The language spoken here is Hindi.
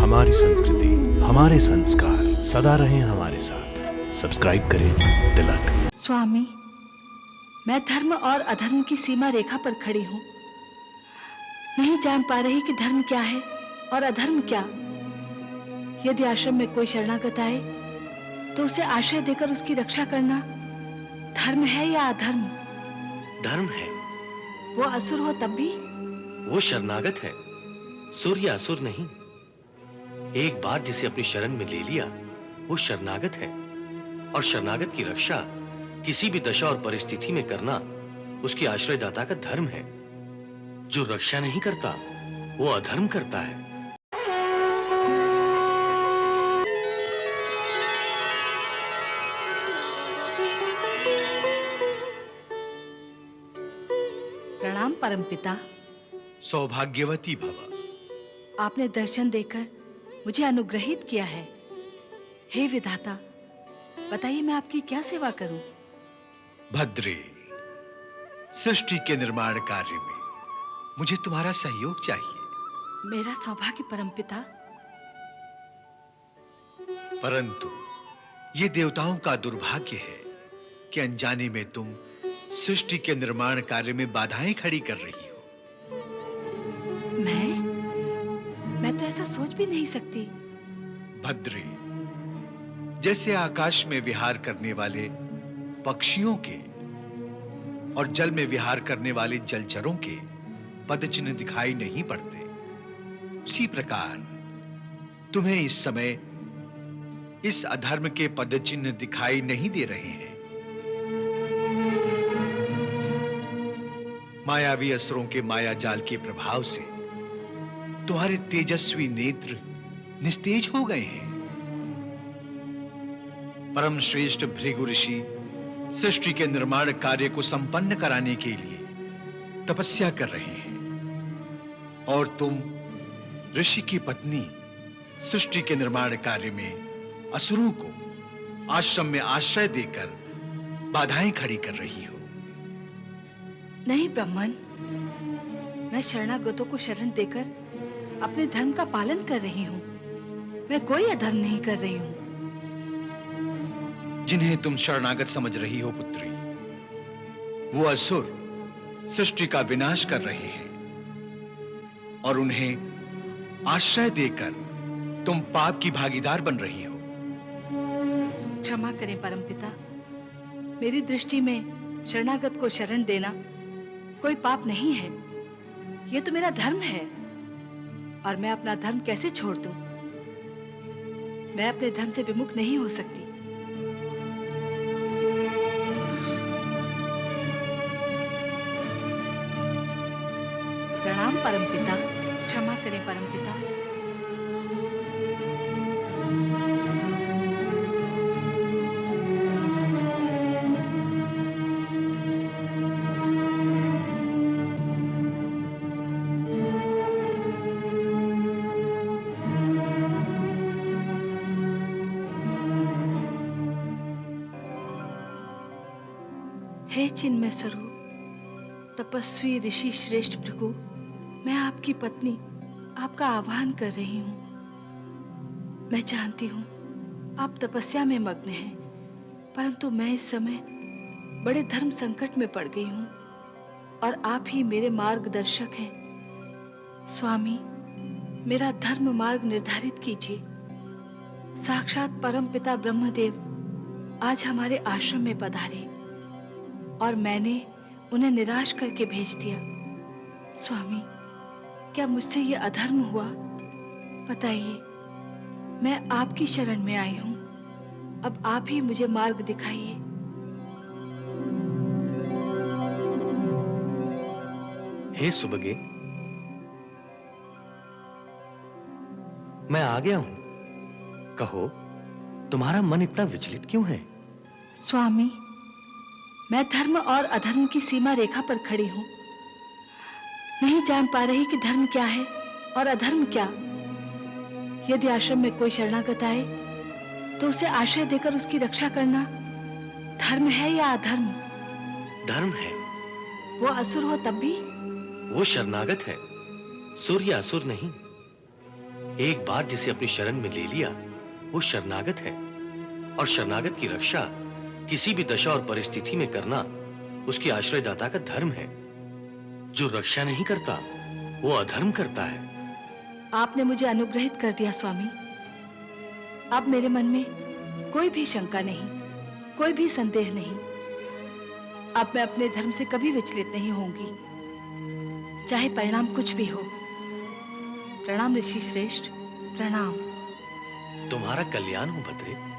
हमारी संस्कृति, हमारे संस्कार सदा रहें हमारे साथ। सब्सक्राइब करें तिलक। स्वामी, मैं धर्म और अधर्म की सीमा रेखा पर खड़ी हूँ। नहीं जान पा रही कि धर्म क्या है और अधर्म क्या। यदि आश्रम में कोई शरणागत आए तो उसे आश्रय देकर उसकी रक्षा करना धर्म है या अधर्म? धर्म है। वो असुर हो तब भी? वो शरणागत है, सूर्य असुर नहीं। एक बार जिसे अपनी शरण में ले लिया वो शरणागत है, और शरणागत की रक्षा किसी भी दशा और परिस्थिति में करना उसके आश्रयदाता का धर्म है। जो रक्षा नहीं करता वो अधर्म करता है। प्रणाम परमपिता। सौभाग्यवती भव। आपने दर्शन देकर मुझे अनुग्रहित किया है। हे विधाता, बताइए मैं आपकी क्या सेवा करूं? भद्रे, सृष्टि के निर्माण कार्य में मुझे तुम्हारा सहयोग चाहिए। मेरा सौभाग्य परमपिता। परंतु ये देवताओं का दुर्भाग्य है कि अनजाने में तुम सृष्टि के निर्माण कार्य में बाधाएं खड़ी कर रही हो। मैं तो ऐसा सोच भी नहीं सकती। भद्रे, जैसे आकाश में विहार करने वाले पक्षियों के और जल में विहार करने वाले जलचरों के पदचिन्ह दिखाई नहीं पड़ते, उसी प्रकार तुम्हें इस समय इस अधर्म के पदचिन्ह दिखाई नहीं दे रहे हैं। मायावी असुरों के माया जाल के प्रभाव से तुम्हारे तेजस्वी नेत्र निस्तेज हो गए हैं। परम श्रेष्ठ भृगु ऋषि सृष्टि के निर्माण कार्य को संपन्न कराने के लिए तपस्या कर रहे हैं, और तुम ऋषि की पत्नी सृष्टि के निर्माण कार्य में असुरों को आश्रम में आश्रय देकर बाधाएं खड़ी कर रही हो। नहीं ब्राह्मण, मैं शरणागतों को शरण देकर अपने धर्म का पालन कर रही हूँ। मैं कोई अधर्म नहीं कर रही हूँ। जिन्हें तुम शरणागत समझ रही हो पुत्री, वो असुर सृष्टि का विनाश कर रहे हैं, और उन्हें आश्रय देकर तुम पाप की भागीदार बन रही हो। क्षमा करें परमपिता। मेरी दृष्टि में शरणागत को शरण देना कोई पाप नहीं है। यह तो मेरा धर्म है, और मैं अपना धर्म कैसे छोड़ दूं? मैं अपने धर्म से विमुख नहीं हो सकती। प्रणाम परमपिता। क्षमा करें परमपिता। हे चिन्मय स्वरूप, तपस्वी ऋषि श्रेष्ठ भृगु, मैं आपकी पत्नी आपका आह्वान कर रही हूँ। मैं जानती हूँ आप तपस्या में मग्न हैं, परंतु मैं इस समय बड़े धर्म संकट में पड़ गई हूँ, और आप ही मेरे मार्गदर्शक हैं। स्वामी, मेरा धर्म मार्ग निर्धारित कीजिए। साक्षात परम पिता ब्रह्मदेव आज हमारे आश्रम में पधारे, और मैंने उन्हें निराश करके भेज दिया। स्वामी, क्या मुझसे ये अधर्म हुआ? बताइए, मैं आपकी शरण में आई हूं। अब आप ही मुझे मार्ग दिखाइए। हे सुबगे, मैं आ गया हूं। कहो, तुम्हारा मन इतना विचलित क्यों है? स्वामी, मैं धर्म और अधर्म की सीमा रेखा पर खड़ी हूं। नहीं जान पा रही कि धर्म क्या है और अधर्म क्या। यदि आश्रम में कोई शरणागत आए तो उसे आश्रय देकर उसकी रक्षा करना धर्म है या अधर्म? धर्म है। वो असुर हो तब भी? वो शरणागत है, सूर्य असुर नहीं। एक बार जिसे अपनी शरण में ले लिया वो शरणागत है, और शरणागत की रक्षा किसी भी दशा और परिस्थिति में करना उसके आश्रयदाता का धर्म है। जो रक्षा नहीं करता वो अधर्म करता है। आपने मुझे अनुग्रहित कर दिया स्वामी। अब मेरे मन में कोई भी शंका नहीं, कोई भी संदेह नहीं। अब मैं अपने धर्म से कभी विचलित नहीं होंगी, चाहे परिणाम कुछ भी हो। प्रणाम ऋषि श्रेष्ठ, प्रणाम। तुम्हारा कल्याण हो भद्रे।